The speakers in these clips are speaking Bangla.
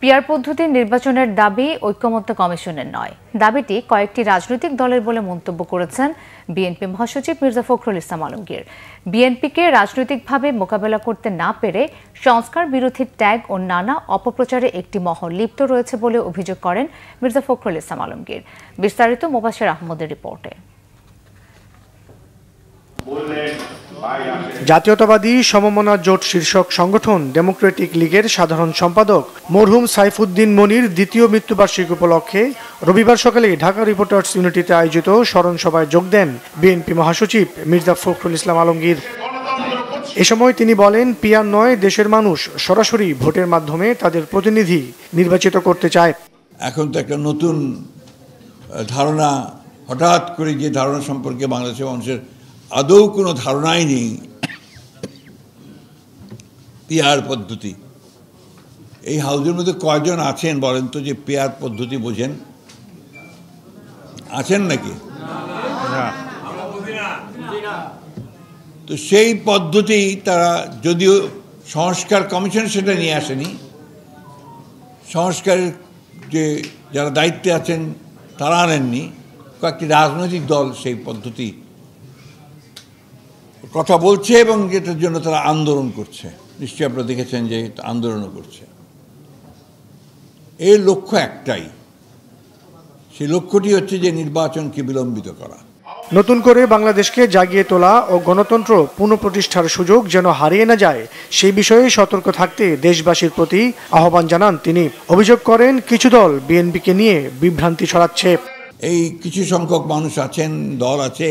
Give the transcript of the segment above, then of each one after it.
পিআর পদ্ধতির নির্বাচনের দাবি ঐকমত্য কমিশনের নয়, দাবিটি কয়েকটি রাজনৈতিক দলের বলে মন্তব্য করেছেন বিএনপি মহাসচিব মির্জা ফখরুল ইসলাম আলমগীর। বিএনপিকে রাজনৈতিকভাবে মোকাবেলা করতে না পেরে সংস্কার বিরোধী ট্যাগ ও নানা অপপ্রচারে একটি মহল লিপ্ত রয়েছে বলে অভিযোগ করেন মির্জা ফখরুল ইসলাম আলমগীর। বিস্তারিত মোবাশ্বের আহমদের রিপোর্টে। জাতীয়তাবাদী সমমনা জোট শীর্ষক সংগঠন ডেমোক্রেটিক লীগের সাধারণ সম্পাদক মরহুম সাইফুদ্দিন মনির দ্বিতীয় মৃত্যুবার্ষিকী উপলক্ষে রবিবার সকালে ঢাকা রিপোর্টার্স ইউনিটিতে আয়োজিত স্মরণ সভায় যোগ দেন বিএনপি মহাসচিব মির্জা ফখরুল ইসলাম আলমগীর। এ সময় তিনি বলেন, পিআর নয়, দেশের মানুষ সরাসরি ভোটের মাধ্যমে তাদের প্রতিনিধি নির্বাচিত করতে চায়। এখন তো একটা নতুন ধারণা, হঠাৎ করে যে ধারণা সম্পর্কে বাংলাদেশের মানুষের আদৌ কোনো ধারণাই নেই, পিআর পদ্ধতি। এই হাউজের মধ্যে কয়জন আছেন বলেন তো যে পিআর পদ্ধতি বোঝেন? আছেন নাকি? তো সেই পদ্ধতি তারা, যদিও সংস্কার কমিশন সেটা নিয়ে আসেনি, সংস্কারের যে যারা দায়িত্বে আছেন তারা আনেননি, কয়েকটি রাজনৈতিক দল সেই পদ্ধতি কথা বলছে এবং যেটার জন্য তারা আন্দোলন করছে। নিশ্চয়ই আপনারা দেখেছেন যে আন্দোলনও করছে। এর লক্ষ্য একটাই, সেই লক্ষ্যটি হচ্ছে যে নির্বাচনকে বিলম্বিত করা, নতুন করে বাংলাদেশকে জাগিয়ে তোলা ও গণতন্ত্র পুনঃপ্রতিষ্ঠার সুযোগ যেন হারিয়ে না যায় সেই বিষয়ে সতর্ক থাকতে দেশবাসীর প্রতি আহ্বান জানান তিনি। অভিযোগ করেন, কিছু দল বিএনপিকে নিয়ে বিভ্রান্তি ছড়াচ্ছে। এই কিছু সংখ্যক মানুষ আছেন, দল আছে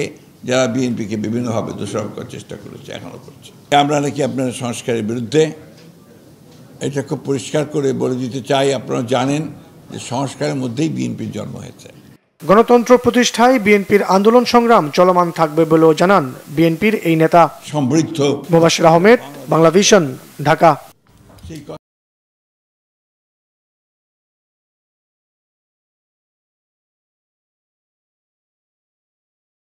যারা বিএনপিকে বিভিন্নভাবে দোষারোপ করার চেষ্টা করেছে, এখনও করছে। আমরা নাকি আপনার সংস্কারের বিরুদ্ধে, এটা খুব পরিষ্কার করে বলে দিতে চাই। আপনারা জানেন যে সংস্কারের মধ্যেই বিএনপির জন্ম হয়েছে। গণতন্ত্র প্রতিষ্ঠায় বিএনপির আন্দোলন সংগ্রাম চলমান থাকবে বলেও জানান বিএনপির এই নেতা। সমৃদ্ধ মোবাশ্বের আহমেদ, বাংলাভিশন, ঢাকা।